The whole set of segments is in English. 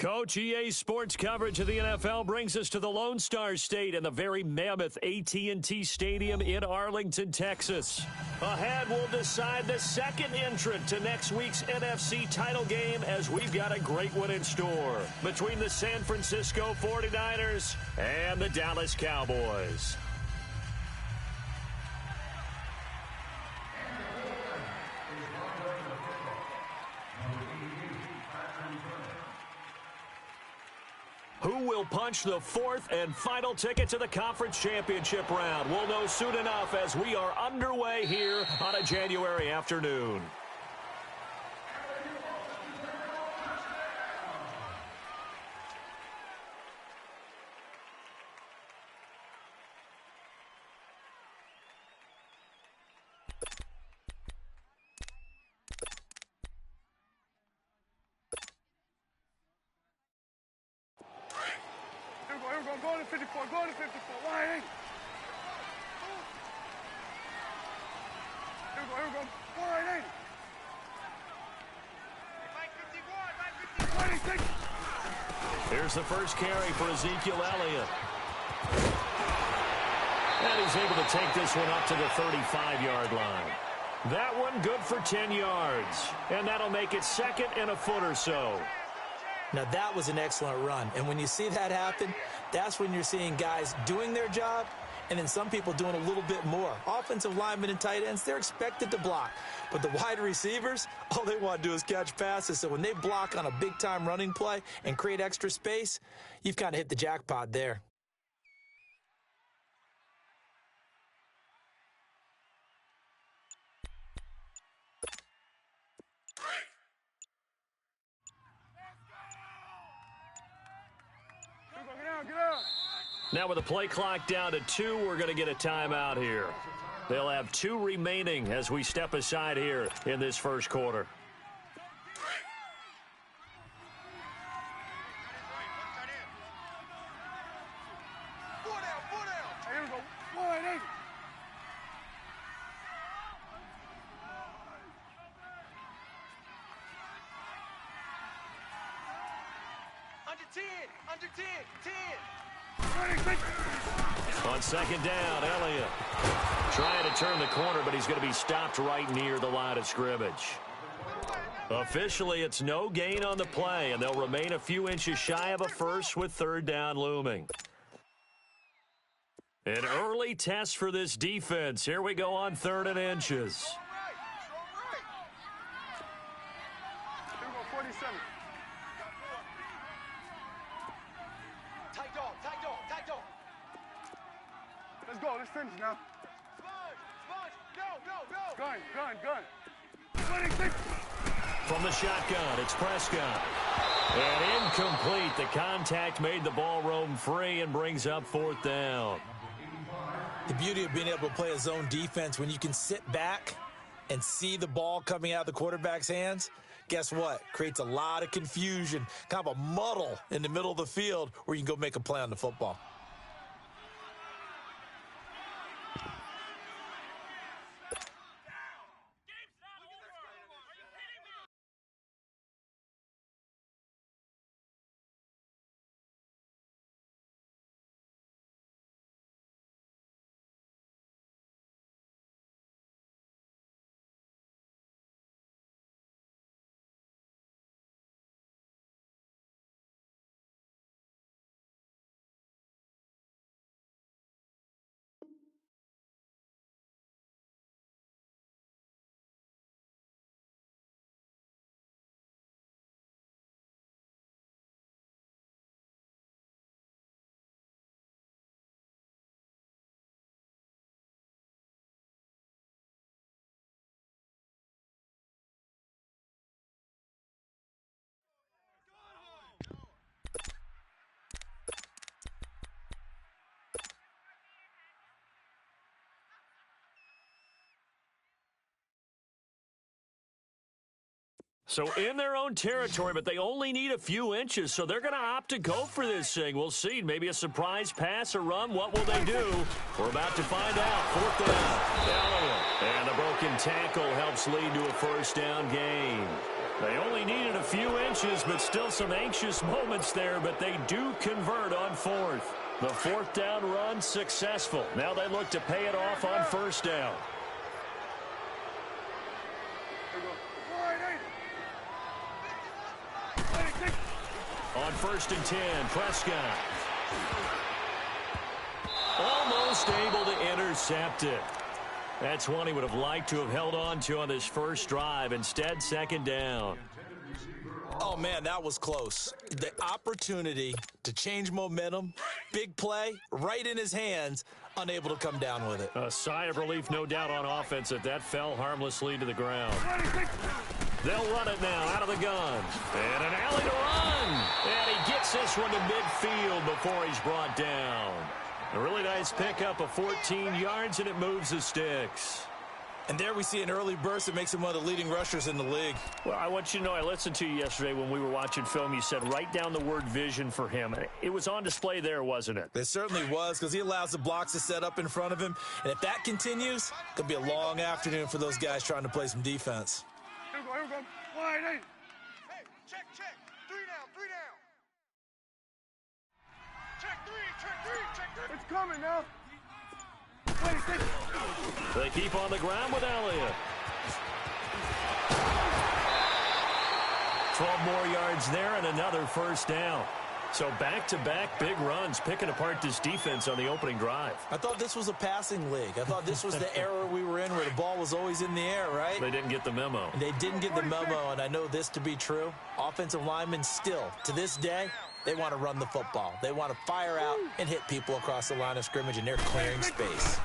Coach, EA Sports coverage of the NFL brings us to the Lone Star State and the very mammoth AT&T Stadium in Arlington, Texas. Ahead, we'll decide the second entrant to next week's NFC title game as we've got a great one in store between the San Francisco 49ers and the Dallas Cowboys. Who will punch the fourth and final ticket to the conference championship round? We'll know soon enough as we are underway here on a January afternoon. Go to 54, go to 54, wide in. Here we go, wide in. 26. Here's the first carry for Ezekiel Elliott. And he's able to take this one up to the 35-yard line. That one good for 10 yards. And that'll make it second and a foot or so. Now, that was an excellent run. And when you see that happen, that's when you're seeing guys doing their job and then some people doing a little bit more. Offensive linemen and tight ends, they're expected to block. But the wide receivers, all they want to do is catch passes. So when they block on a big-time running play and create extra space, you've kind of hit the jackpot there. Now with the play clock down to 2, we're going to get a timeout here. They'll have 2 remaining as we step aside here in this first quarter. Under 10. On second down, Elliott trying to turn the corner, but he's going to be stopped right near the line of scrimmage. Officially, it's no gain on the play, and they'll remain a few inches shy of a first with third down looming. An early test for this defense. Here we go on 3rd and inches. Here we go, 47. Let's go, let's finish now. Gun. 26. From the shotgun, it's Prescott. And incomplete. The contact made the ball roam free and brings up 4th down. The beauty of being able to play a zone defense when you can sit back and see the ball coming out of the quarterback's hands, guess what? Creates a lot of confusion, kind of a muddle in the middle of the field where you can go make a play on the football. So in their own territory, but they only need a few inches, so they're going to opt to go for this thing. We'll see. Maybe a surprise pass or run. What will they do? We're about to find out. 4th down. And the broken tackle helps lead to a first down gain. They only needed a few inches, but still some anxious moments there, but they do convert on fourth. The fourth down run successful. Now they look to pay it off on first down. On 1st and 10, Prescott. Almost able to intercept it. That's one he would have liked to have held on to on this first drive. Instead, second down. Oh, man, that was close. The opportunity to change momentum, big play, right in his hands, unable to come down with it. A sigh of relief, no doubt, on offense if that fell harmlessly to the ground. They'll run it now out of the gun. And an alley to run. And he gets this one to midfield before he's brought down. A really nice pickup of 14 yards, and it moves the sticks. And there we see an early burst that makes him one of the leading rushers in the league. Well, I want you to know, I listened to you yesterday when we were watching film. You said write down the word vision for him. It was on display there, wasn't it? It certainly was, because he allows the blocks to set up in front of him. And if that continues, it'll be a long afternoon for those guys trying to play some defense. Here we go. Wide eight. Hey, check. 3 down. Check three. It's coming now. They keep on the ground with Elliott. 12 more yards there and another first down. So back-to-back big runs, picking apart this defense on the opening drive. I thought this was a passing league. I thought this was the era we were in where the ball was always in the air, right? They didn't get the memo. They didn't get the memo, and I know this to be true. Offensive linemen still, to this day, they want to run the football. They want to fire out and hit people across the line of scrimmage, and they're clearing space.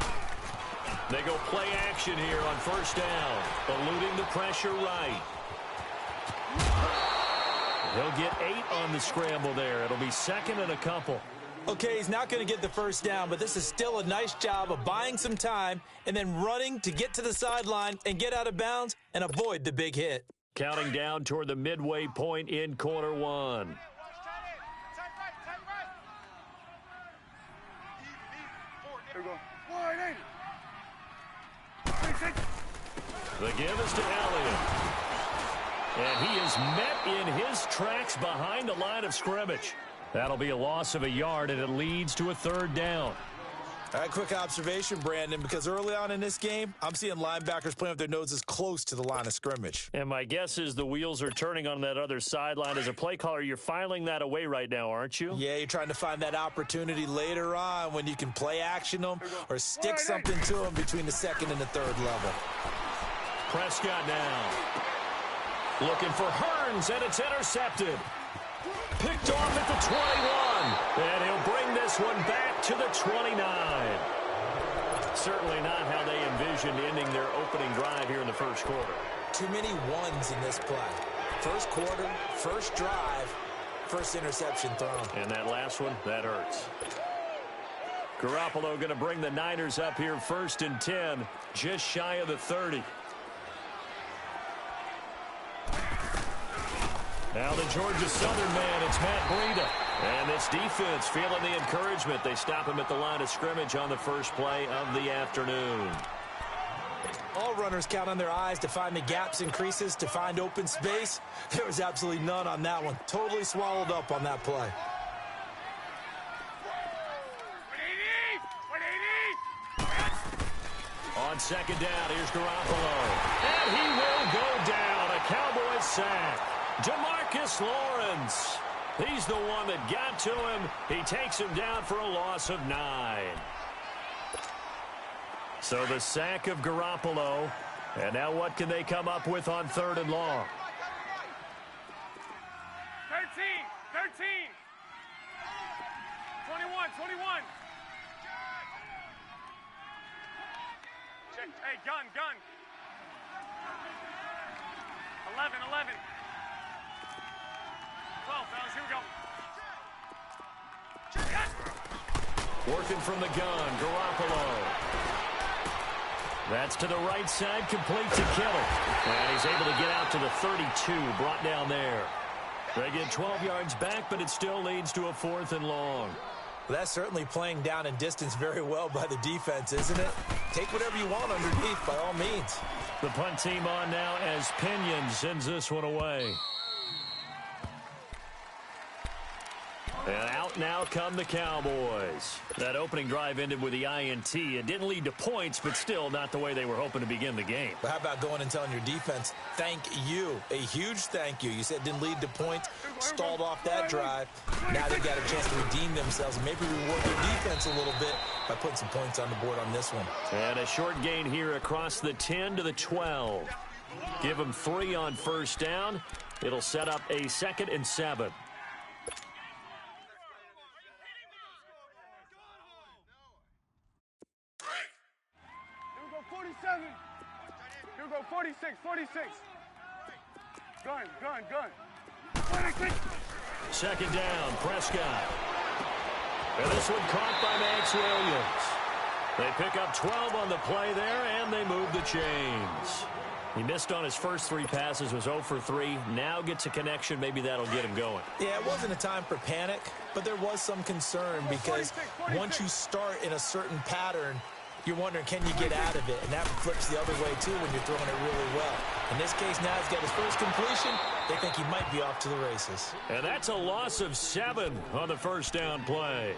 They go play action here on first down, eluding the pressure right. He'll get 8 on the scramble there. It'll be second and a couple. Okay, he's not going to get the first down, but this is still a nice job of buying some time and then running to get to the sideline and get out of bounds and avoid the big hit. Counting down toward the midway point in quarter one. Here we go. Wide eight. The give is to Elliott. And he is met in his tracks behind the line of scrimmage. That'll be a loss of a yard, and it leads to a third down. All right, quick observation, Brandon, because early on in this game, I'm seeing linebackers playing with their noses close to the line of scrimmage. And my guess is the wheels are turning on that other sideline. As a play caller, you're filing that away right now, aren't you? Yeah, you're trying to find that opportunity later on when you can play action them or stick something to them between the second and the third level. Prescott now. Looking for Hearns, and it's intercepted. Picked off at the 21. And he'll bring this one back to the 29. Certainly not how they envisioned ending their opening drive here in the first quarter. Too many ones in this play. First quarter, first drive, first interception thrown. And that last one, that hurts. Garoppolo going to bring the Niners up here 1st and 10, just shy of the 30. Now the Georgia Southern man, it's Matt Breida. And this defense feeling the encouragement. They stop him at the line of scrimmage on the first play of the afternoon. All runners count on their eyes to find the gaps and creases, to find open space. There was absolutely none on that one. Totally swallowed up on that play. On second down, here's Garoppolo. And he will go down. A Cowboys sack. DeMarcus Lawrence. He's the one that got to him. He takes him down for a loss of 9. So the sack of Garoppolo. And now what can they come up with on 3rd and long? 13. 21. Check. Hey, gun. 11. 12, fellas, here we go. Working from the gun, Garoppolo. That's to the right side, complete to Kittle. And he's able to get out to the 32, brought down there. They get 12 yards back, but it still leads to a 4th and long. Well, that's certainly playing down in distance very well by the defense, isn't it? Take whatever you want underneath, by all means. The punt team on now as Pinion sends this one away. And out now come the Cowboys. That opening drive ended with the INT. It didn't lead to points, but still not the way they were hoping to begin the game. But how about going and telling your defense, thank you, a huge thank you. You said it didn't lead to points, stalled off that drive. Now they've got a chance to redeem themselves and maybe reward their defense a little bit by putting some points on the board on this one. And a short gain here across the 10 to the 12. Give them 3 on first down. It'll set up a 2nd and 7. Here we go, 46, 46. Gun. 46. 2nd down, Prescott. And this one caught by Max Williams. They pick up 12 on the play there, and they move the chains. He missed on his first 3 passes, was 0 for 3. Now gets a connection. Maybe that'll get him going. Yeah, it wasn't a time for panic, but there was some concern because once you start in a certain pattern, you're wondering, can you get out of it? And that flips the other way, too, when you're throwing it really well. In this case, now he's got his first completion. They think he might be off to the races. And that's a loss of 7 on the first down play.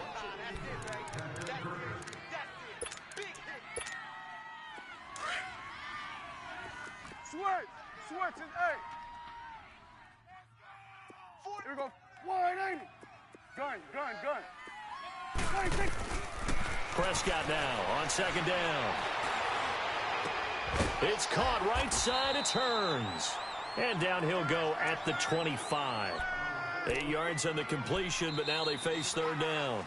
Swerts is 8. Here we go, 180. Gun. 26. Prescott now on 2nd down. It's caught right side. It turns. And down he'll go at the 25. 8 yards on the completion, but now they face 3rd down.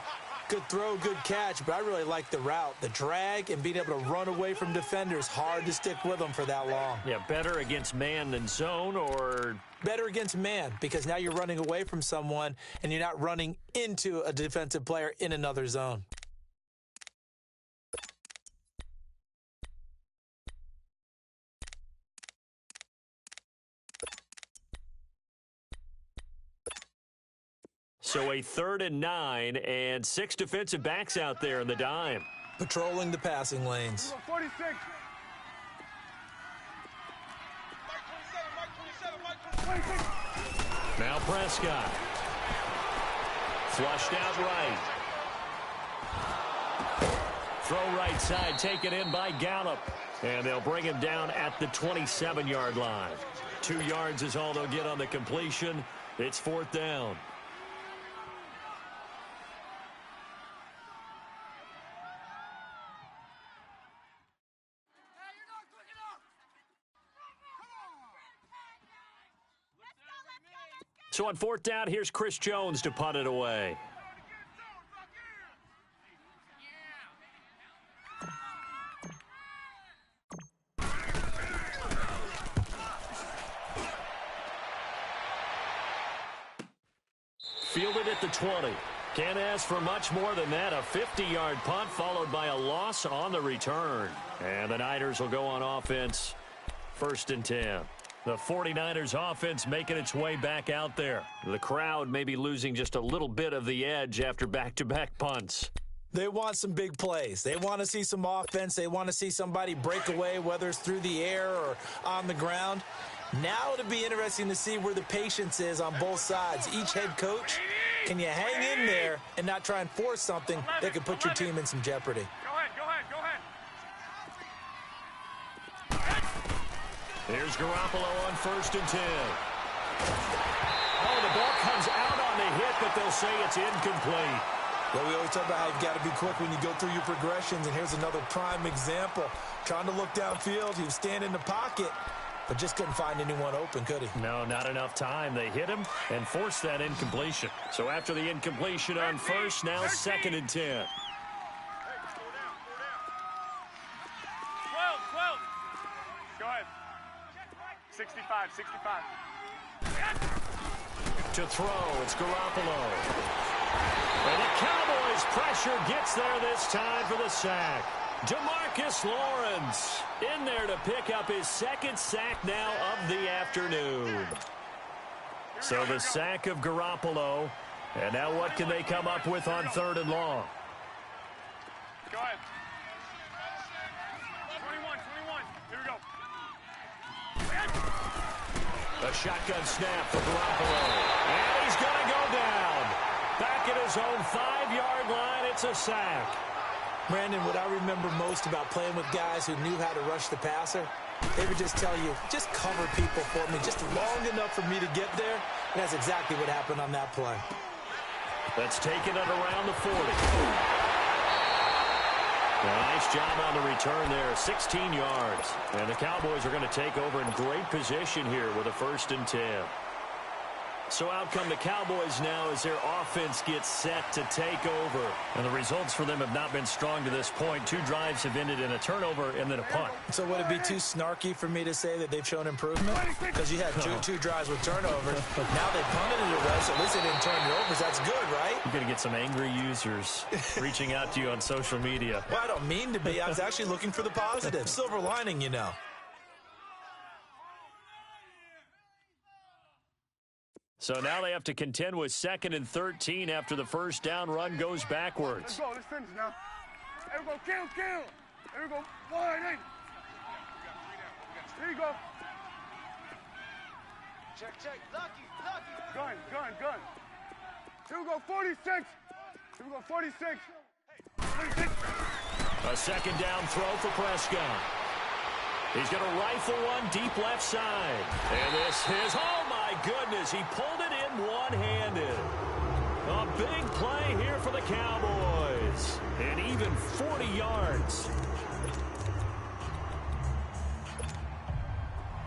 Good throw, good catch, but I really like the route. The drag and being able to run away from defenders, hard to stick with them for that long. Yeah, better against man than zone, or better against man, because now you're running away from someone and you're not running into a defensive player in another zone. So a 3rd and 9 and 6 defensive backs out there in the dime. Patrolling the passing lanes. 46. Now Prescott. Flushed out right. Throw right side, taken in by Gallup. And they'll bring him down at the 27-yard line. 2 yards is all they'll get on the completion. It's 4th down. So on 4th down, here's Chris Jones to punt it away. Fielded at the 20. Can't ask for much more than that. A 50-yard punt followed by a loss on the return. And the Niners will go on offense. 1st and 10. The 49ers offense making its way back out there. The crowd may be losing just a little bit of the edge after back-to-back punts. They want some big plays. They want to see some offense. They want to see somebody break away, whether it's through the air or on the ground. Now it'll be interesting to see where the patience is on both sides. Each head coach, can you hang in there and not try and force something that could put your team in some jeopardy? Go ahead. Here's Garoppolo on 1st and 10. Oh, the ball comes out on the hit, but they'll say it's incomplete. Well, we always talk about how you've got to be quick when you go through your progressions, and here's another prime example. Trying to look downfield, he was standing in the pocket, but just couldn't find anyone open, could he? No, not enough time. They hit him and forced that incompletion. So after the incompletion on 1st, now 2nd and 10. 12. Go ahead. 65. To throw, it's Garoppolo. And the Cowboys pressure gets there this time for the sack. DeMarcus Lawrence in there to pick up his 2nd sack now of the afternoon. So the sack of Garoppolo. And now what can they come up with on 3rd and long? Go ahead. 21. Here we go. A shotgun snap for Garoppolo. And he's going to go down. Back at his own 5-yard line, it's a sack. Brandon, what I remember most about playing with guys who knew how to rush the passer, they would just tell you, just cover people for me, just long enough for me to get there. And that's exactly what happened on that play. That's taken at around the 40. Nice job on the return there, 16 yards. And the Cowboys are going to take over in great position here with a 1st and 10. So out come the Cowboys now as their offense gets set to take over. And the results for them have not been strong to this point. 2 drives have ended in a turnover and then a punt. So would it be too snarky for me to say that they've shown improvement? Because you had two drives with turnovers. Now they punted it away, so at least they didn't turn it over. That's good, right? You're going to get some angry users reaching out to you on social media. Well, I don't mean to be. I was actually looking for the positive. Silver lining, you know. So now they have to contend with 2nd and 13 after the first down run goes backwards. Let's go. Let's finish now. There we go. Kill. There we go. Wide. Here you go. Check. Lucky. Gun. Here we go. 46. Here we go. 46. 46. A 2nd down throw for Prescott. He's going to rifle one deep left side. And this is, oh my goodness, he pulled it in one-handed. A big play here for the Cowboys. And even 40 yards.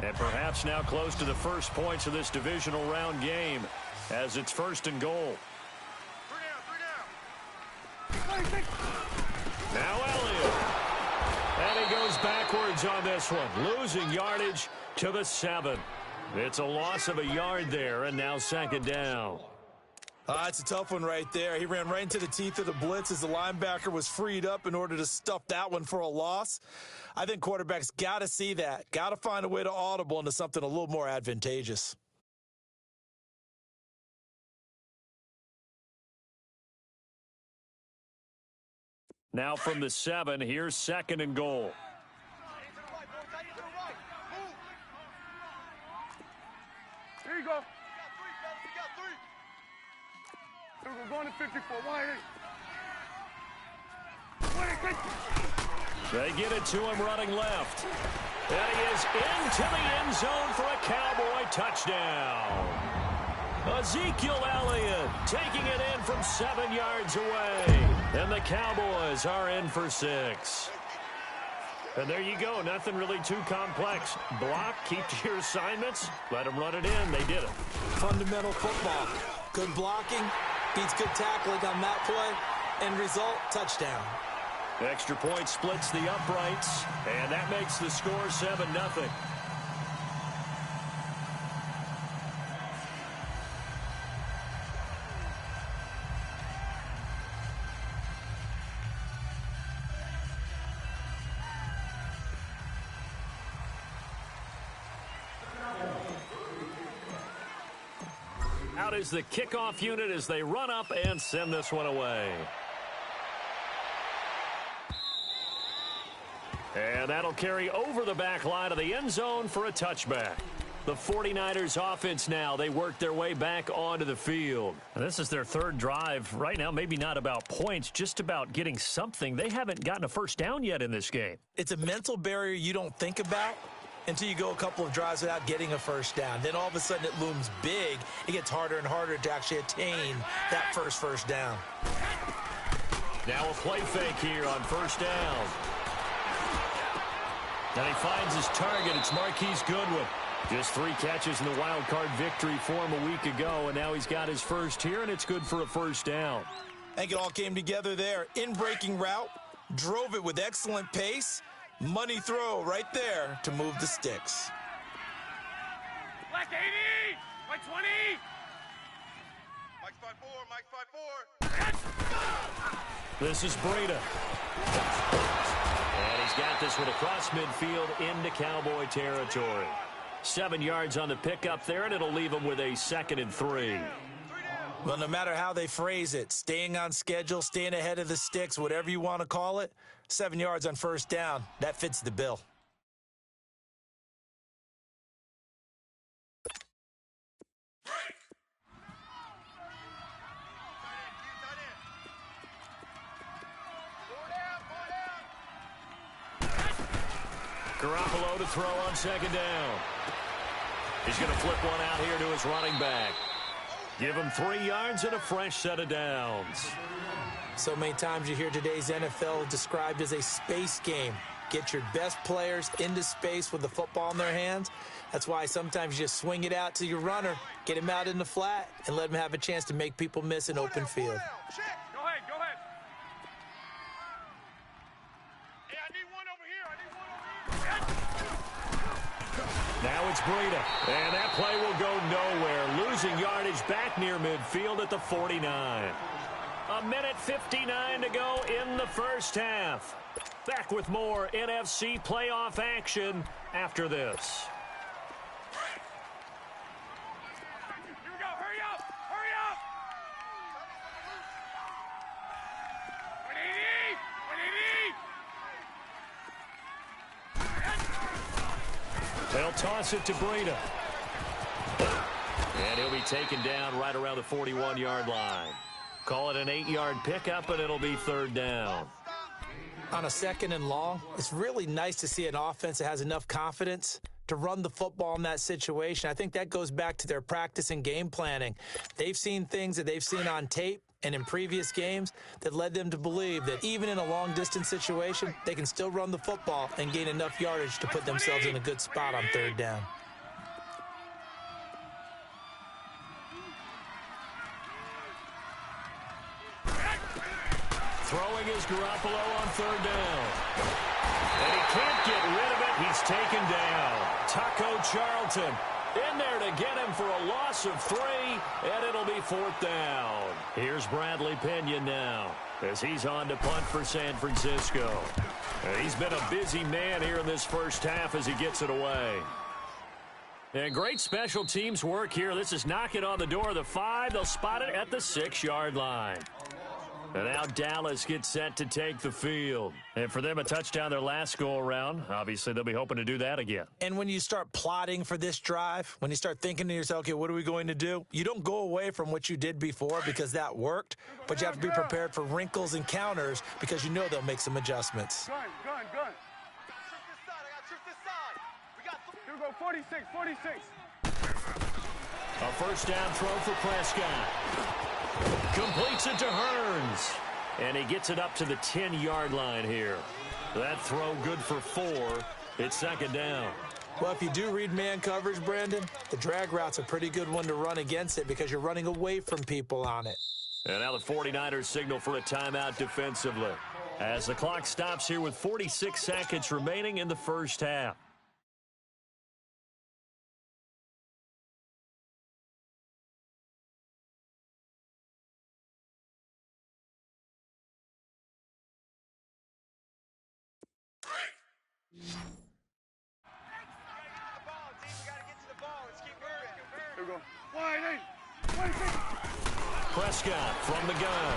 And perhaps now close to the first points of this divisional round game as it's 1st and goal. 3 down. Now Elliott. And he goes backwards on this one, losing yardage to the 7. It's a loss of a yard there, and now 2nd down. It's a tough one right there. He ran right into the teeth of the blitz as the linebacker was freed up in order to stuff that one for a loss. I think quarterbacks got to see that, got to find a way to audible into something a little more advantageous. Now from the 7, here's 2nd and goal. Here you go. Here we go. Going to 54. Wide. They get it to him running left. And he is into the end zone for a Cowboy touchdown. Ezekiel Elliott taking it in from 7 yards away. And the Cowboys are in for 6. And there you go. Nothing really too complex. Block, keep to your assignments, let them run it in. They did it. Fundamental football. Good blocking, beats good tackling on that play. End result, touchdown. Extra point splits the uprights, and that makes the score 7-0. Out is the kickoff unit as they run up and send this one away. And that'll carry over the back line of the end zone for a touchback. The 49ers offense now, they work their way back onto the field. And this is their 3rd drive. Right now, maybe not about points, just about getting something. They haven't gotten a first down yet in this game. It's a mental barrier you don't think about until you go a couple of drives without getting a first down. Then all of a sudden it looms big. It gets harder and harder to actually attain that first down. Now a play fake here on 1st down. And he finds his target. It's Marquise Goodwin. Just 3 catches in the wild card victory for him a week ago, and now he's got his first here, and it's good for a 1st down. I think it all came together there. In-breaking route, drove it with excellent pace. Money throw right there to move the sticks. Black 80! White 20! Mike 5-4. This is Breida. And he's got this one across midfield into Cowboy territory. 7 yards on the pickup there, and it'll leave him with a 2nd and 3. Well, no matter how they phrase it, staying on schedule, staying ahead of the sticks, whatever you want to call it, 7 yards on 1st down, that fits the bill. Garoppolo to throw on second down. He's going to flip one out here to his running back. Give him 3 yards and a fresh set of downs. So many times you hear today's NFL described as a space game. Get your best players into space with the football in their hands. That's why sometimes you just swing it out to your runner, get him out in the flat, and let him have a chance to make people miss an open field. Go ahead, go ahead. Hey, I need one over here. Now it's Breida, and that play will go nowhere. Losing yardage back near midfield at the 49. A minute 59 to go in the first half. Back with more NFC playoff action after this. Here we go. Hurry up. Hurry up. What do you need? They'll toss it to Breida. And he'll be taken down right around the 41-yard line. Call it an 8-yard pickup, and it'll be third down. On a second and long, it's really nice to see an offense that has enough confidence to run the football in that situation. I think that goes back to their practice and game planning. They've seen things that they've seen on tape and in previous games that led them to believe that even in a long-distance situation, they can still run the football and gain enough yardage to put themselves in a good spot on third down. Throwing is Garoppolo on third down. And he can't get rid of it. He's taken down. Taco Charlton in there to get him for a loss of 3, and it'll be fourth down. Here's Bradley Pinion now as he's on to punt for San Francisco. And he's been a busy man here in this first half as he gets it away. And great special teams work here. This is knocking on the door of the 5. They'll spot it at the 6-yard line. And now Dallas gets set to take the field. And for them, a touchdown their last go-around. Obviously, they'll be hoping to do that again. And when you start plotting for this drive, when you start thinking to yourself, okay, what are we going to do? You don't go away from what you did before because that worked, but you have to be prepared for wrinkles and counters because you know they'll make some adjustments. Gun. Trick this side. We got here we go, 46, 46. A first down throw for Prescott. Completes it to Hearns. And he gets it up to the 10-yard line here. That throw good for 4. It's second down. Well, if you do read man coverage, Brandon, the drag route's a pretty good one to run against it because you're running away from people on it. And now the 49ers signal for a timeout defensively as the clock stops here with 46 seconds remaining in the first half. Here we go. Wide 8. 26. Prescott from the gun.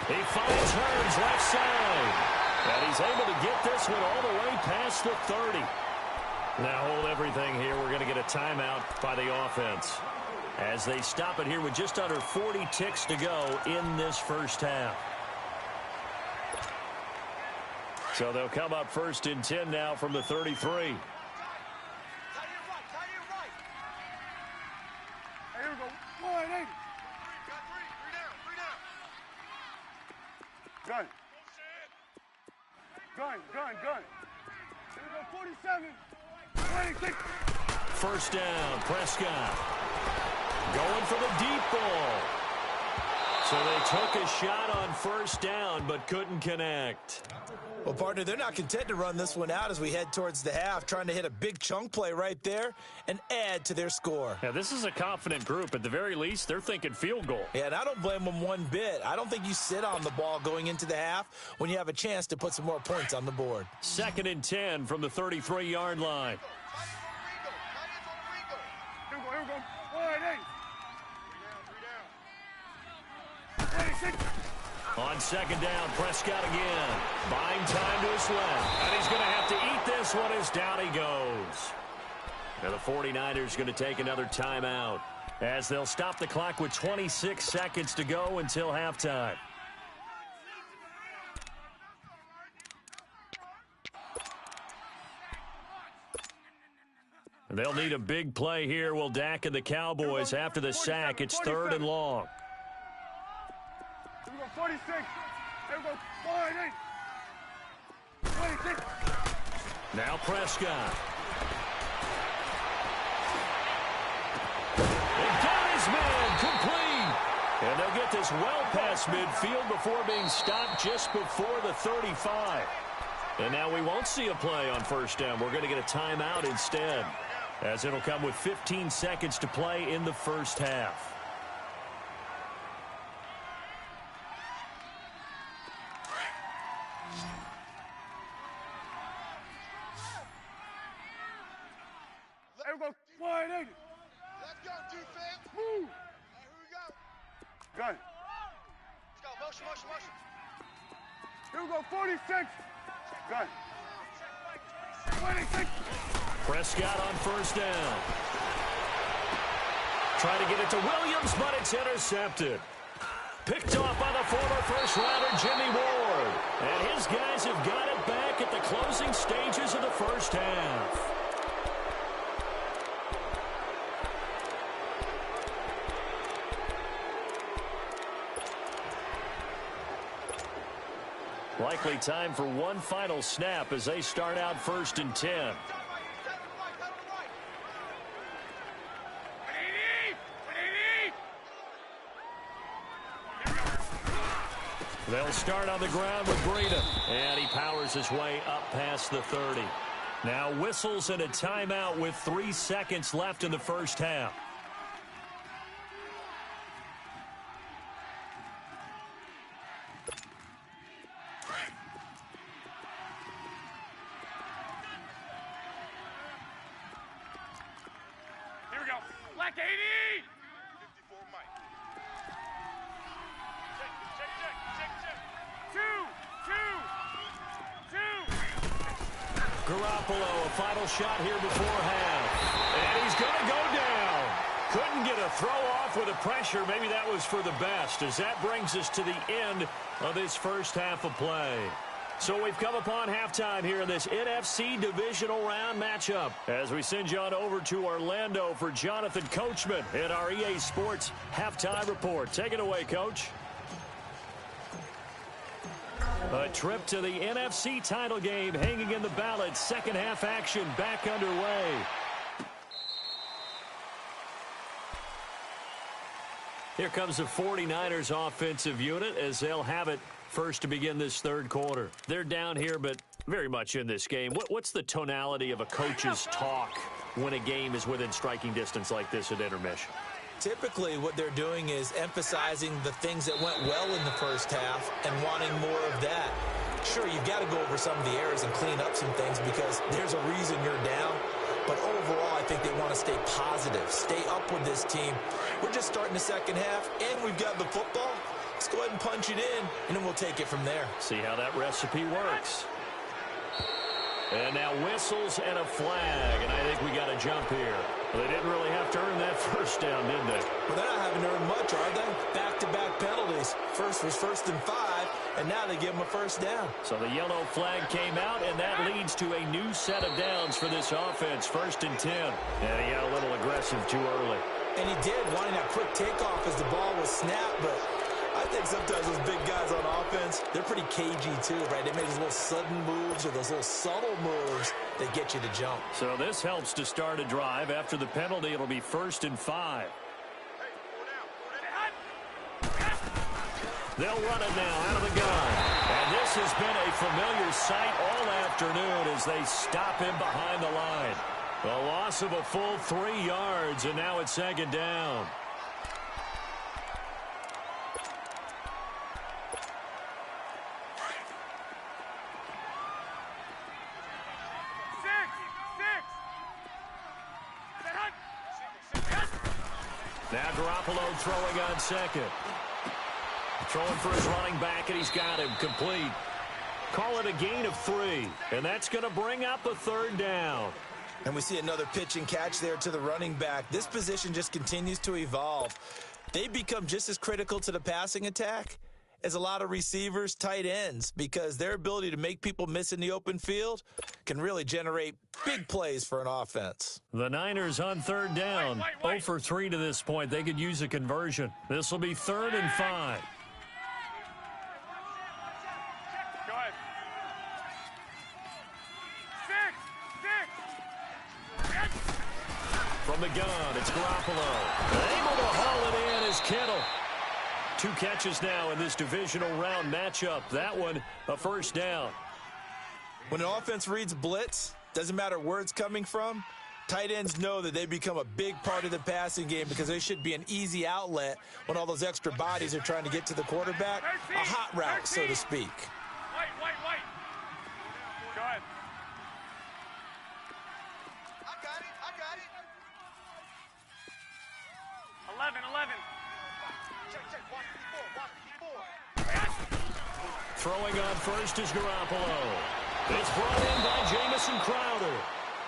He finds Hearns left side. And he's able to get this one all the way past the 30. Now hold everything here. We're going to get a timeout by the offense as they stop it here with just under 40 ticks to go in this first half. So they'll come up first and 10 now from the 33. Gun. Here we go, 47. 26. First down, Prescott. Going for the deep ball. So they took a shot on first down, but couldn't connect. Well, partner, they're not content to run this one out as we head towards the half, trying to hit a big chunk play right there and add to their score. Yeah, this is a confident group. At the very least, they're thinking field goal. Yeah, and I don't blame them one bit. I don't think you sit on the ball going into the half when you have a chance to put some more points on the board. Second and 10 from the 33-yard line. Here we go. Wide 8. 26. On second down, Prescott again. Buying time to his left. And he's going to have to eat this one as down he goes. Now the 49ers going to take another timeout as they'll stop the clock with 26 seconds to go until halftime. They'll need a big play here. Will Dak and the Cowboys after the sack. It's 3rd and long. Here we go, 46. Here we go, 48. 26. Now Prescott. He got his man complete. And they'll get this well past midfield before being stopped just before the 35. And now we won't see a play on 1st down. We're going to get a timeout instead, as it'll come with 15 seconds to play in the 1st half. There we go, 180. Let's go, defense. Move. Here we go. Good. Let's go, motion, motion, motion. Here we go, 46. Good. 26. Prescott on 1st down. Trying to get it to Williams, but it's intercepted. Picked off by the former first-rounder Jimmy Ward. And his guys have got it back at the closing stages of the 1st half. Likely time for one final snap as they start out 1st and 10. They'll start on the ground with Breida. And he powers his way up past the 30. Now whistles and a timeout with 3 seconds left in the 1st half. Here we go. Black 80. 54 Mike. Two. Garoppolo, a final shot here before half. And he's going to go down. Couldn't get a throw off with the pressure. Maybe that was for the best, as that brings us to the end of this 1st half of play. So we've come upon halftime here in this NFC divisional round matchup, as we send you on over to Orlando for Jonathan Coachman in our EA Sports Halftime Report. Take it away, Coach. A trip to the NFC title game hanging in the balance. 2nd half action back underway. Here comes the 49ers offensive unit as they'll have it first to begin this 3rd quarter. They're down here, but very much in this game. What's the tonality of a coach's talk when a game is within striking distance like this at intermission? Typically, what they're doing is emphasizing the things that went well in the 1st half and wanting more of that. Sure, you've got to go over some of the errors and clean up some things because there's a reason you're down. But overall, I think they want to stay positive, stay up with this team. We're just starting the 2nd half, and we've got the football. Let's go ahead and punch it in, and then we'll take it from there. See how that recipe works. And now whistles and a flag, and I think we got a jump here. Well, they didn't really have to earn that 1st down, did they? Well, they're not having to earn much, are they? Back-to-back penalties. First was 1st and 5, and now they give them a 1st down. So the yellow flag came out, and that leads to a new set of downs for this offense. 1st and 10. And he got a little aggressive too early. And he did, wanting that quick takeoff as the ball was snapped, but I think sometimes those big guys on offense, they're pretty cagey too, right? They make those little sudden moves or those little subtle moves that get you to jump. So this helps to start a drive. After the penalty, it'll be 1st and 5. They'll run it now out of the gun. And this has been a familiar sight all afternoon as they stop him behind the line. A loss of a full 3 yards, and now it's 2nd down. Now Garoppolo throwing on 2nd. Throwing for his running back, and he's got him complete. Call it a gain of 3, and that's going to bring up a 3rd down. And we see another pitch and catch there to the running back. This position just continues to evolve. They become just as critical to the passing attack is a lot of receivers, tight ends, because their ability to make people miss in the open field can really generate big plays for an offense. The Niners on third down. 0 for 3 to this point. They could use a conversion. This will be 3rd and 5. Go ahead. 6. From the gun, it's Garoppolo. Able to haul it in is Kittle. 2 catches now in this divisional round matchup. That one, a first down. When an offense reads blitz, doesn't matter where it's coming from, tight ends know that they become a big part of the passing game because they should be an easy outlet when all those extra bodies are trying to get to the quarterback. A hot route, so to speak. Wait. Go ahead. I got it. 11. Check. Watch the 4. Throwing on first is Garoppolo. It's brought in by Jamison Crowder.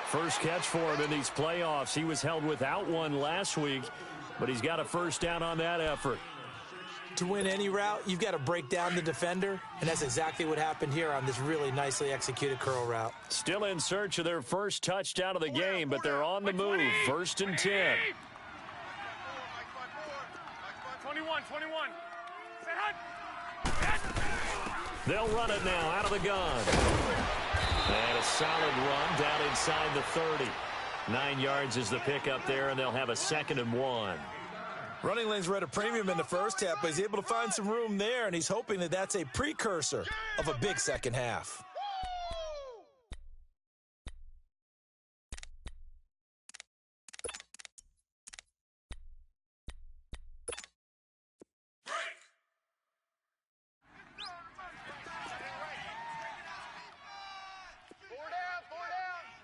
First catch for him in these playoffs. He was held without one last week, but he's got a first down on that effort. To win any route, you've got to break down the defender, and that's exactly what happened here on this really nicely executed curl route. Still in search of their first touchdown of the game, but they're on the move. 1st and 10. 21. Set hut. They'll run it now out of the gun. And a solid run down inside the 30. 9 yards is the pickup there, and they'll have a 2nd and 1. Running lanes were at a premium in the first half, but he's able to find some room there, and he's hoping that that's a precursor of a big second half.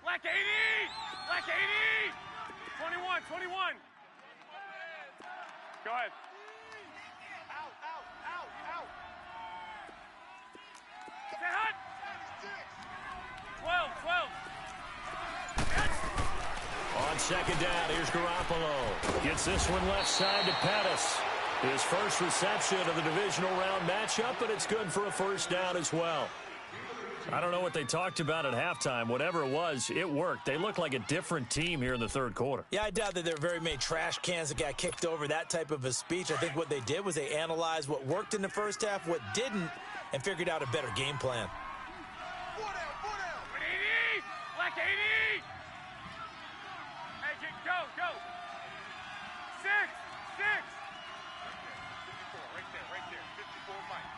Black 80. 21. Go ahead. Out. Set hut. 12. On second down, here's Garoppolo. Gets this one left side to Pettis. His first reception of the divisional round matchup, but it's good for a first down as well. I don't know what they talked about at halftime. Whatever it was, it worked. They look like a different team here in the third quarter. Yeah, I doubt that there are very many trash cans that got kicked over, that type of a speech. I think what they did was they analyzed what worked in the first half, what didn't, and figured out a better game plan. 4 down. 80. Black 80. Hey, go. 6. Right there. 54 Mike.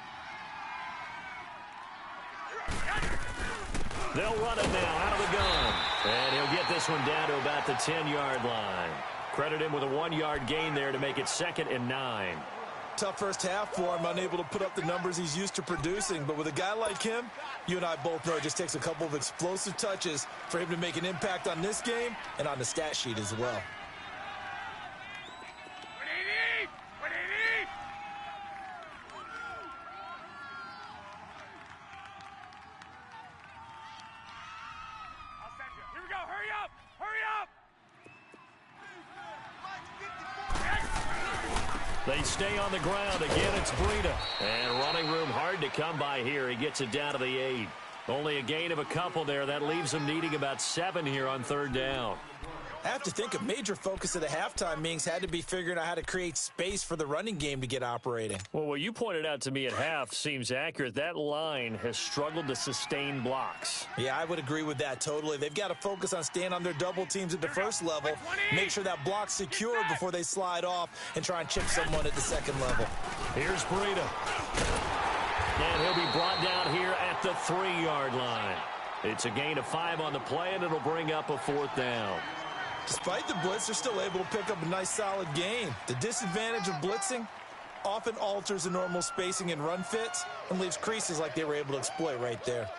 They'll run it now out of the gun. And he'll get this one down to about the 10-yard line. Credit him with a 1-yard gain there to make it 2nd and 9. Tough first half for him, unable to put up the numbers he's used to producing. But with a guy like him, you and I both know it just takes a couple of explosive touches for him to make an impact on this game and on the stat sheet as well. 180. I'll send you. Here we go. Hurry up. They stay on the ground. Again, it's Breida. And running room hard to come by here. He gets it down to the 8. Only a gain of a couple there. That leaves him needing about 7 here on third down. I have to think a major focus of the halftime meetings had to be figuring out how to create space for the running game to get operating. Well, what you pointed out to me at half seems accurate. That line has struggled to sustain blocks. Yeah, I would agree with that totally. They've got to focus on staying on their double teams at the first level, make sure that block's secured before they slide off and try and chip someone at the second level. Here's Breida. And he'll be brought down here at the 3-yard line. It's a gain of 5 on the play, and it'll bring up a 4th down. Despite the blitz, they're still able to pick up a nice, solid gain. The disadvantage of blitzing often alters the normal spacing and run fits and leaves creases like they were able to exploit right there.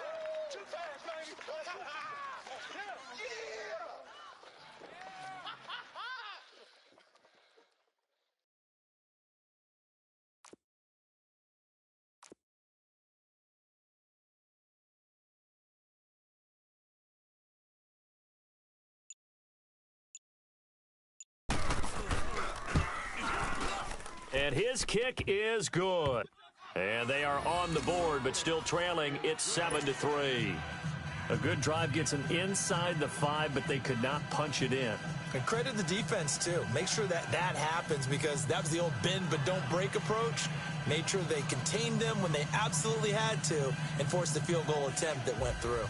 And his kick is good. And they are on the board, but still trailing. It's 7-3. A good drive gets them inside the 5, but they could not punch it in. And credit the defense, too. Make sure that happens, because that was the old bend but don't break approach. Made sure they contained them when they absolutely had to and forced the field goal attempt that went through.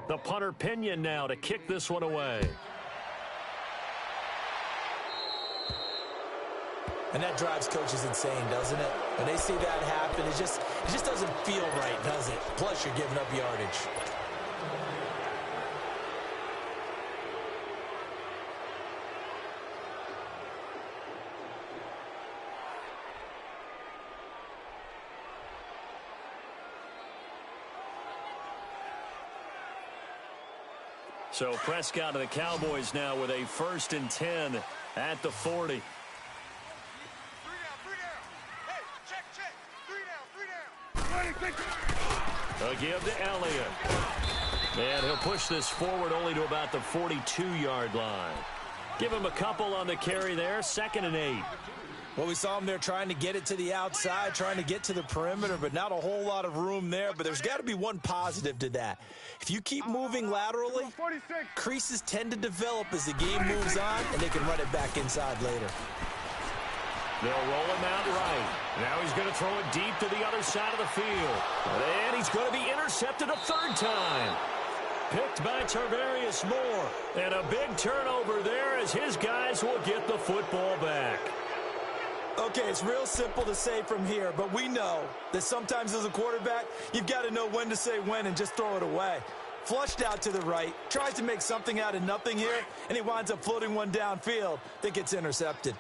The punter Pinion now to kick this one away. And that drives coaches insane, doesn't it? When they see that happen, it just doesn't feel right, does it? Plus, you're giving up yardage. So Prescott of the Cowboys now with a 1st and 10 at the 40. 3 down. Hey, check. 3 down. They'll give to Elliott. And he'll push this forward only to about the 42-yard line. Give him a couple on the carry there. 2nd and 8. Well, we saw him there trying to get it to the outside, trying to get to the perimeter, but not a whole lot of room there. But there's got to be one positive to that. If you keep moving laterally, creases tend to develop as the game moves on, and they can run it back inside later. They'll roll him out right. Now he's going to throw it deep to the other side of the field. And he's going to be intercepted a 3rd time. Picked by Tarvarius Moore. And a big turnover there as his guys will get the football back. Okay, it's real simple to say from here, but we know that sometimes as a quarterback, you've got to know when to say when and just throw it away. Flushed out to the right, tries to make something out of nothing here, and he winds up floating one downfield that gets intercepted.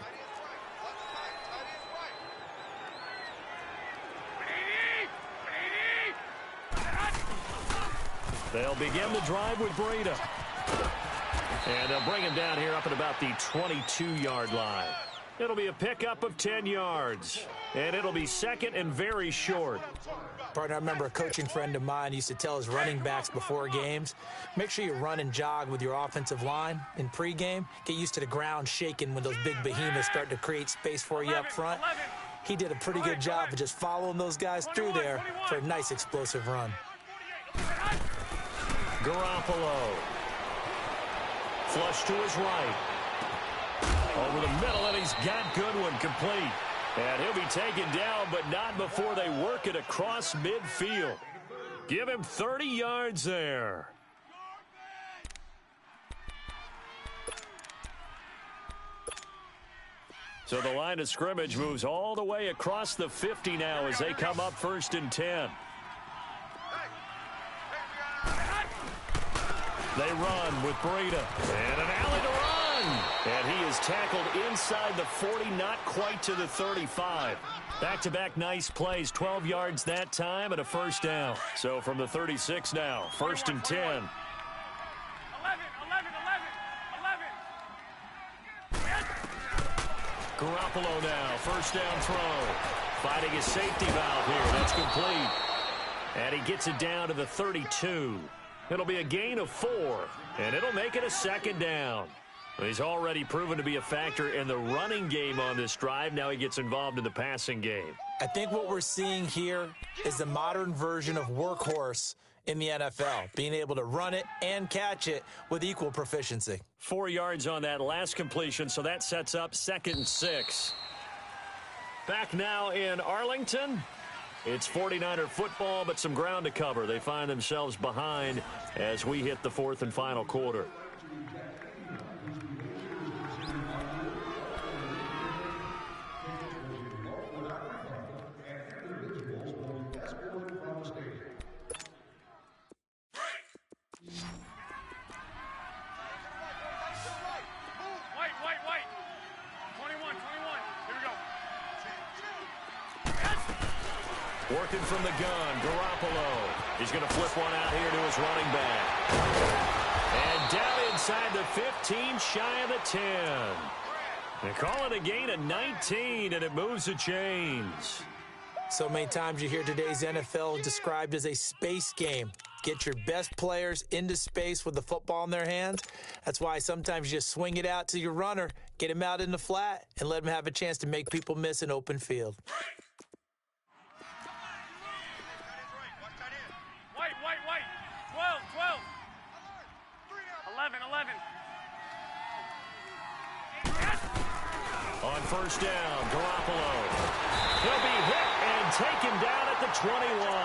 They'll begin the drive with Breida. And they'll bring him down here up at about the 22-yard line. It'll be a pickup of 10 yards. And it'll be 2nd and very short. Partner, I remember a coaching friend of mine used to tell his running backs before games, make sure you run and jog with your offensive line in pregame. Get used to the ground shaking when those big behemoths start to create space for you up front. He did a pretty good job of just following those guys through there for a nice explosive run. Garoppolo. Flush to his right. Over the middle, and he's got Goodwin complete. And he'll be taken down, but not before they work it across midfield. Give him 30 yards there. So the line of scrimmage moves all the way across the 50 now as they come up 1st and 10. They run with Breida. And an alley to run. And he is tackled inside the 40, not quite to the 35. Back-to-back nice plays, 12 yards that time and a 1st down. So from the 36 now, 1st and 10. 11. Garoppolo now, 1st down throw. Fighting his safety valve here. That's complete. And he gets it down to the 32. It'll be a gain of 4, and it'll make it a 2nd down. He's already proven to be a factor in the running game on this drive. Now he gets involved in the passing game. I think what we're seeing here is the modern version of workhorse in the NFL, being able to run it and catch it with equal proficiency. 4 yards on that last completion, so that sets up 2nd and 6. Back now in Arlington. It's 49er football, but some ground to cover. They find themselves behind as we hit the 4th and final quarter. White. 21. Here we go. Working from the gun, Garoppolo. He's going to flip one out here to his running back. And down inside the 15, shy of the 10. They call it a gain of 19, and it moves the chains. So many times you hear today's NFL described as a space game. Get your best players into space with the football in their hands. That's why sometimes you just swing it out to your runner, get him out in the flat, and let him have a chance to make people miss an open field. White. 12. 11. On first down, Garoppolo. He'll be hit and taken down at the 21.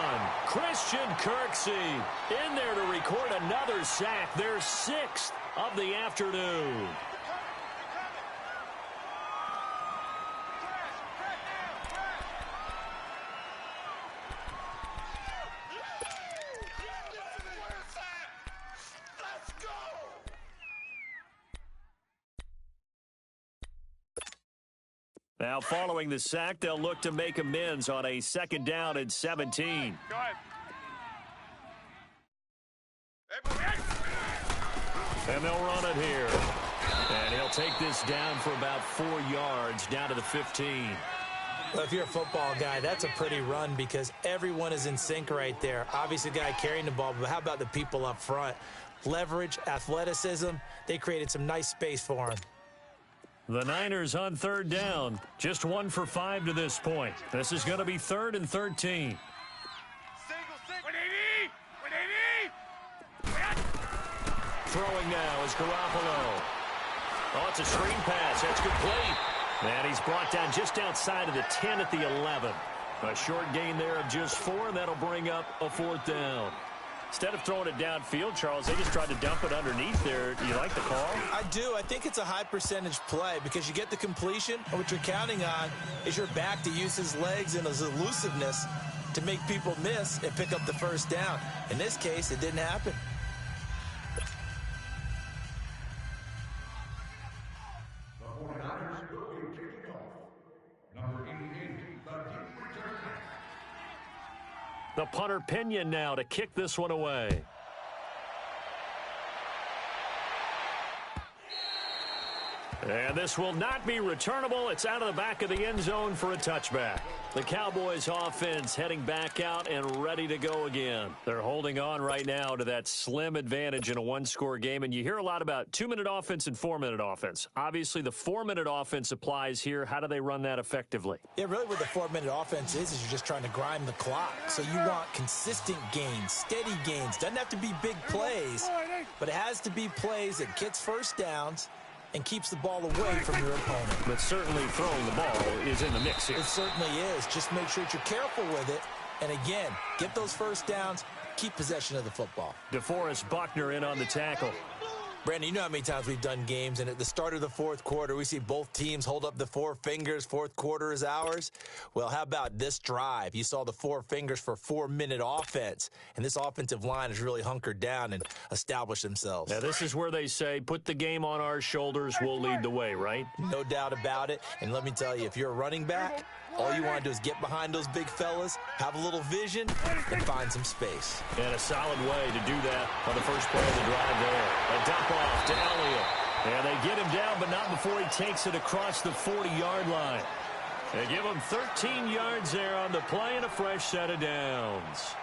Christian Kirksey in there to record another sack, their 6th of the afternoon. Now, following the sack, they'll look to make amends on a 2nd down and 17. Go ahead. And they'll run it here. And he'll take this down for about 4 yards, down to the 15. Well, if you're a football guy, that's a pretty run because everyone is in sync right there. Obviously, the guy carrying the ball, but how about the people up front? Leverage, athleticism, they created some nice space for him. The Niners on 3rd down. Just 1 for 5 to this point. This is going to be 3rd and 13. Single. 180. Throwing now is Garoppolo. Oh, it's a screen pass. That's complete. And he's brought down just outside of the 10 at the 11. A short gain there of just 4, and that'll bring up a 4th down. Instead of throwing it downfield, Charles, they just tried to dump it underneath there. You like the call? I do. I think it's a high percentage play because you get the completion, and what you're counting on is your back to use his legs and his elusiveness to make people miss and pick up the 1st down. In this case, it didn't happen. The punter Pinion now to kick this one away. And this will not be returnable. It's out of the back of the end zone for a touchback. The Cowboys offense heading back out and ready to go again. They're holding on right now to that slim advantage in a 1-score game. And you hear a lot about 2-minute offense and 4-minute offense. Obviously, the 4-minute offense applies here. How do they run that effectively? Yeah, really what the 4-minute offense is you're just trying to grind the clock. So you want consistent gains, steady gains. Doesn't have to be big plays, but it has to be plays that gets 1st downs and keeps the ball away from your opponent. But certainly throwing the ball is in the mix here. It certainly is. Just make sure that you're careful with it. And again, get those 1st downs, keep possession of the football. DeForest Buckner in on the tackle. Brandon, you know how many times we've done games, and at the start of the 4th quarter, we see both teams hold up the 4 fingers, 4th quarter is ours. Well, how about this drive? You saw the 4 fingers for 4-minute offense, and this offensive line has really hunkered down and established themselves. Now, this is where they say, put the game on our shoulders, we'll lead the way, right? No doubt about it, and let me tell you, if you're a running back, all you want to do is get behind those big fellas, have a little vision, and find some space. And a solid way to do that on the first play of the drive there. A dump off to Elliott. And they get him down, but not before he takes it across the 40-yard line. They give him 13 yards there on the play and a fresh set of downs.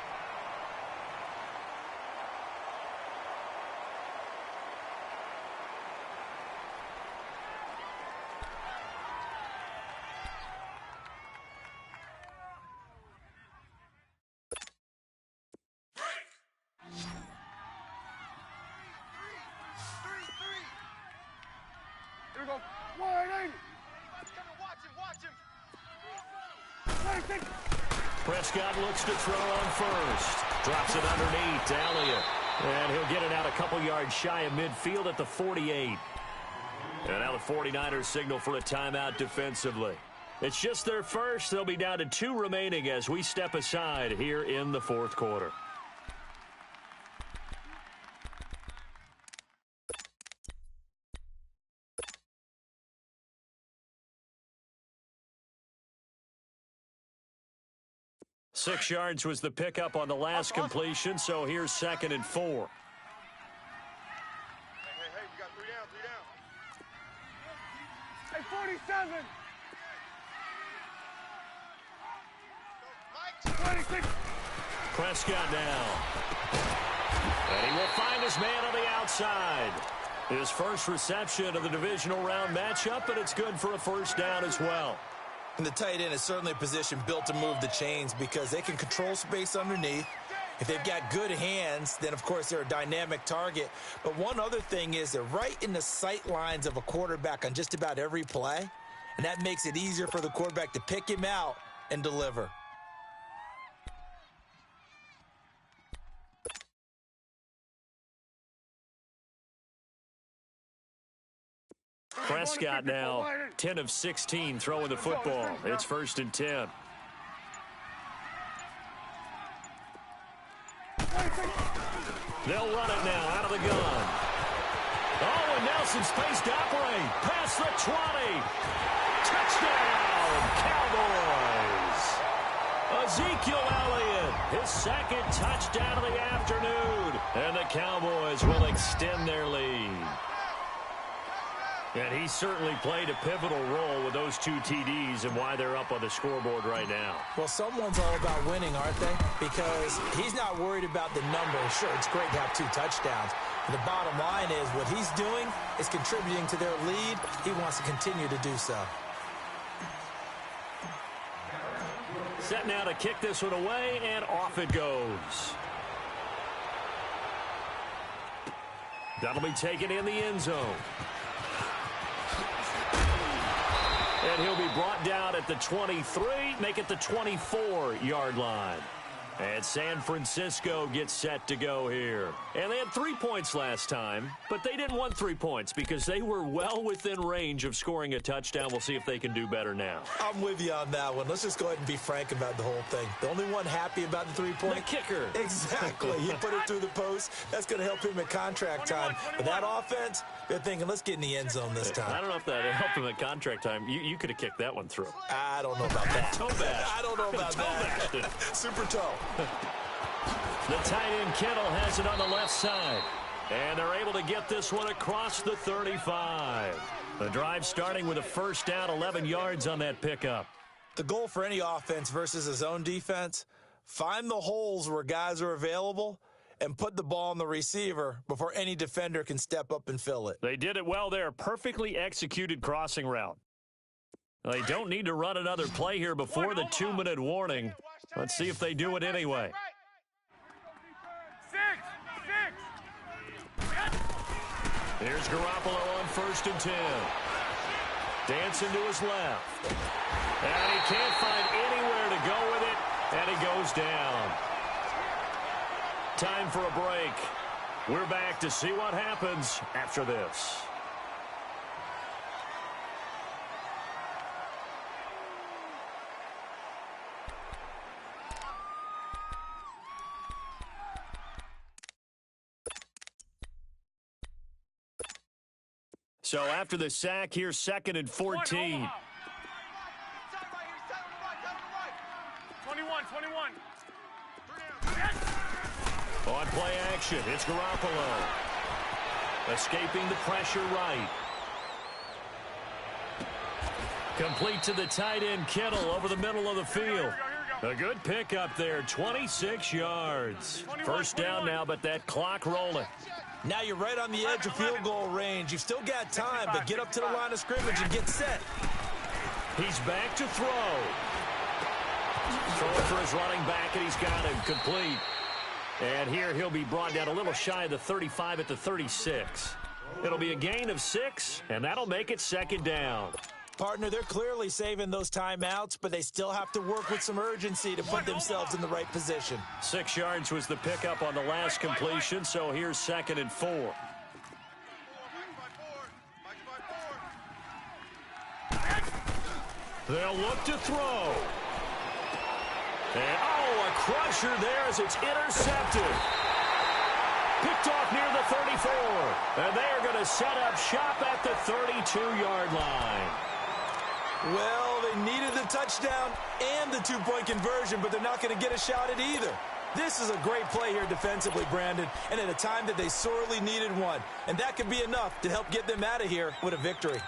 Here we go. 180. Watch him. Prescott looks to throw on first. Drops it underneath to Elliott. And he'll get it out a couple yards shy of midfield at the 48. And now the 49ers signal for a timeout defensively. It's just their first. They'll be down to 2 remaining as we step aside here in the 4th quarter. Six yards was the pickup on the last completion, so here's 2nd and 4. Hey, we got 3 down. Hey, 47. 26. Prescott now. And he will find his man on the outside. His first reception of the divisional round matchup, but it's good for a first down as well. And the tight end is certainly a position built to move the chains because they can control space underneath. If they've got good hands, then, of course, they're a dynamic target. But one other thing is they're right in the sight lines of a quarterback on just about every play, and that makes it easier for the quarterback to pick him out and deliver. Prescott now 10 of 16 throwing the football. It's 1st and 10. They'll run it now out of the gun. Oh, and Nelson space to operate. Past the 20. Touchdown, Cowboys. Ezekiel Elliott, his second touchdown of the afternoon. And the Cowboys will extend their lead. And he certainly played a pivotal role with those 2 TDs and why they're up on the scoreboard right now. Well, someone's all about winning, aren't they? Because he's not worried about the number. Sure, it's great to have 2 touchdowns. But the bottom line is what he's doing is contributing to their lead. He wants to continue to do so. Set now to kick this one away, and off it goes. That'll be taken in the end zone. And he'll be brought down at the 23, make it the 24-yard line. And San Francisco gets set to go here. And they had 3 points last time, but they didn't want 3 points because they were well within range of scoring a touchdown. We'll see if they can do better now. I'm with you on that one. Let's just go ahead and be frank about the whole thing. The only one happy about the 3-point? The kicker. Exactly. He put it through the post. That's going to help him at contract time. But that offense, they're thinking, let's get in the end zone this time. I don't know if that helped him at contract time. You could have kicked that one through. I don't know about that. Toe bash. I don't know about that. Super toe. The tight end Kittle has it on the left side. And they're able to get this one across the 35. The drive starting with a first down, 11 yards on that pickup. The goal for any offense versus a zone defense, find the holes where guys are available and put the ball on the receiver before any defender can step up and fill it. They did it well there. Perfectly executed crossing route. They don't need to run another play here before the 2-minute warning. Let's see if they do it anyway. Here's Garoppolo on 1st and 10. Dancing to his left. And he can't find anywhere to go with it, and he goes down. Time for a break. We're back to see what happens after this. So after the sack, here's 2nd and 14. 21. On play action, it's Garoppolo. Escaping the pressure right. Complete to the tight end Kittle over the middle of the field. A good pickup there, 26 yards. First down now, but that clock rolling. Now you're right on the edge of field goal range. You've still got time, but get up to the line of scrimmage and get set. He's back to throw. Throwing for his running back, and he's got him complete. And here he'll be brought down a little shy of the 35 at the 36. It'll be a gain of 6, and that'll make it 2nd down. Partner, they're clearly saving those timeouts, but they still have to work with some urgency to put themselves in the right position. 6 yards was the pickup on the last completion, so here's 2nd and 4. They'll look to throw. And, a crusher there as it's intercepted. Picked off near the 34. And they're going to set up shop at the 32-yard line. Well, they needed the touchdown and the 2-point conversion, but they're not going to get a shot at either. This is a great play here defensively, Brandon, and at a time that they sorely needed one. And that could be enough to help get them out of here with a victory.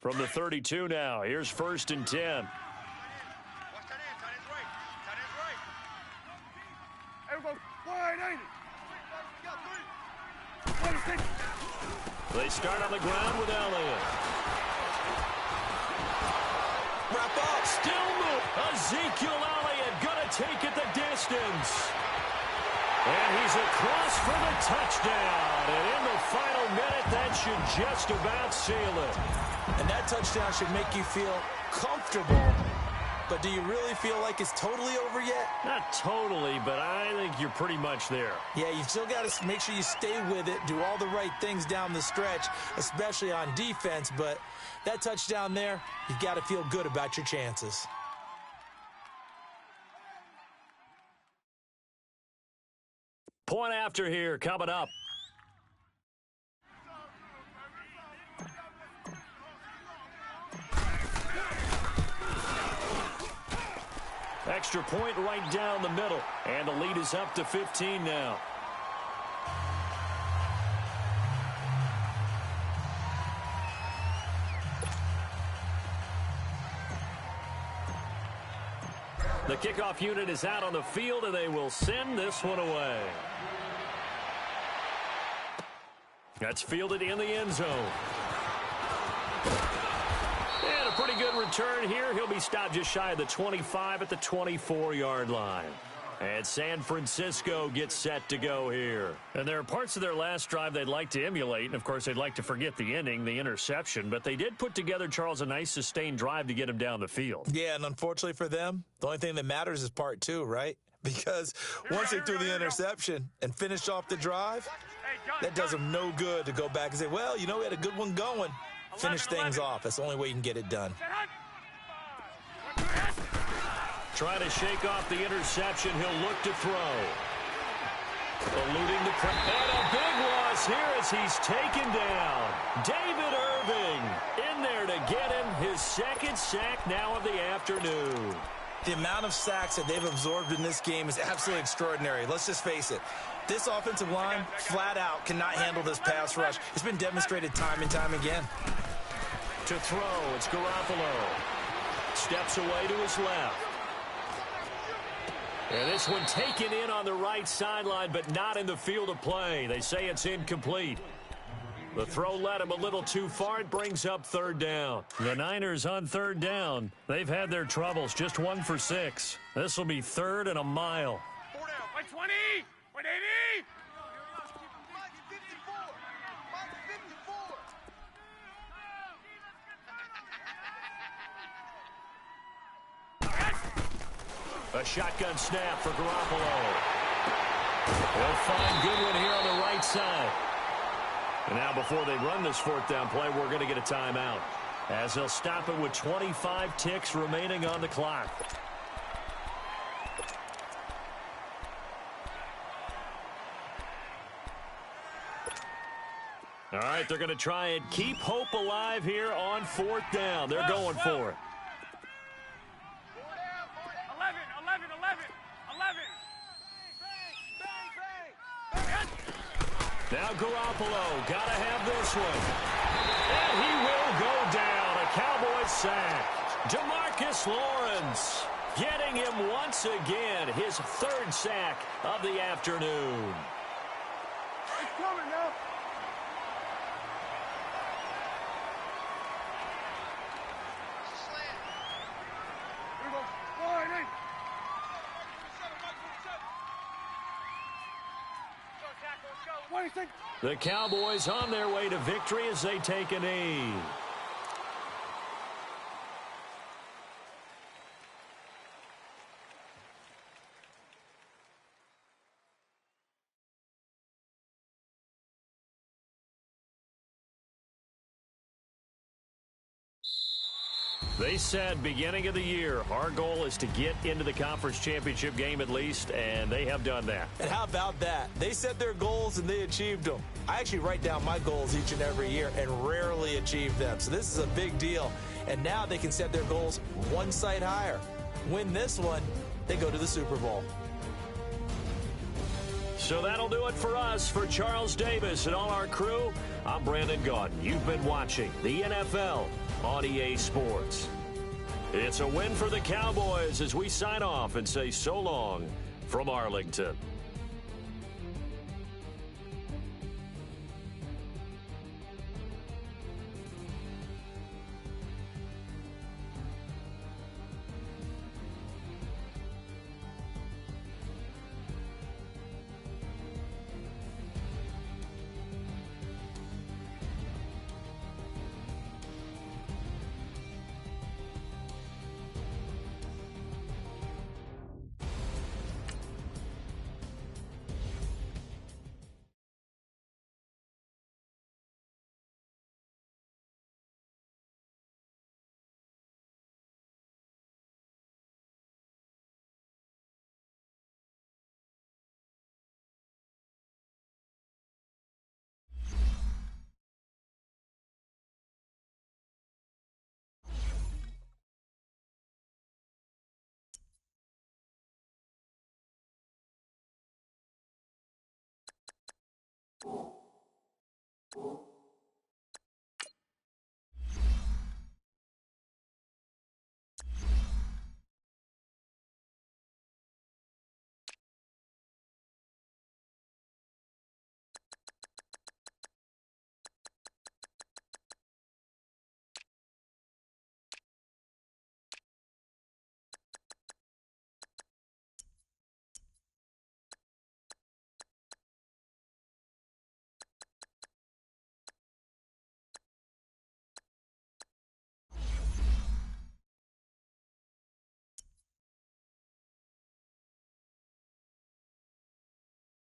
From the 32 now, here's 1st and 10. They start on the ground with Elliott. Wrap up. Still move. Ezekiel Elliott going to take it the distance. And he's across for the touchdown. And in the final minute, that should just about seal it. And that touchdown should make you feel comfortable. But do you really feel like it's totally over yet? Not totally, but I think you're pretty much there. Yeah, you still got to make sure you stay with it, do all the right things down the stretch, especially on defense. But that touchdown there, you've got to feel good about your chances. Point after here coming up. Extra point right down the middle. And the lead is up to 15 now. The kickoff unit is out on the field, and they will send this one away. That's fielded in the end zone. And a pretty good return here. He'll be stopped just shy of the 25 at the 24-yard line. And San Francisco gets set to go here. And there are parts of their last drive they'd like to emulate. And, of course, they'd like to forget the ending, the interception. But they did put together, Charles, a nice sustained drive to get him down the field. Yeah, and unfortunately for them, the only thing that matters is part two, right? Because once they threw the interception and finished off the drive, that does them no good to go back and say, well, you know, we had a good one going. Finish things off. That's the only way you can get it done. Trying to shake off the interception. He'll look to throw. Eluding the pressure. And a big loss here as he's taken down. David Irving in there to get him his second sack now of the afternoon. The amount of sacks that they've absorbed in this game is absolutely extraordinary. Let's just face it. This offensive line, flat out, cannot handle this pass rush. It's been demonstrated time and time again. To throw, it's Garoppolo. Steps away to his left. And this one taken in on the right sideline, but not in the field of play. They say it's incomplete. The throw led him a little too far. It brings up third down. The Niners on third down. They've had their troubles. Just 1 for 6. This will be third and a mile. 4 down. 120. 180. A shotgun snap for Garoppolo. They'll find Goodwin here on the right side. And now before they run this fourth down play, we're going to get a timeout, as they'll stop it with 25 ticks remaining on the clock. All right, they're going to try and keep hope alive here on fourth down. They're going for it. 11. 11. Now Garoppolo, got to have this one. And he will go down. A Cowboys sack. DeMarcus Lawrence getting him once again, his third sack of the afternoon. It's coming now. Here we go. Go ahead, Nate. Go, tackle, let's go. 26. The Cowboys on their way to victory as they take a knee. They said beginning of the year, our goal is to get into the conference championship game at least, and they have done that. And how about that? They set their goals and they achieved them. I actually write down my goals each and every year and rarely achieve them. So this is a big deal. And now they can set their goals one site higher. Win this one, they go to the Super Bowl. So that'll do it for us. For Charles Davis and all our crew, I'm Brandon Gaudin. You've been watching the NFL on EA Sports. It's a win for the Cowboys as we sign off and say so long from Arlington. Bye.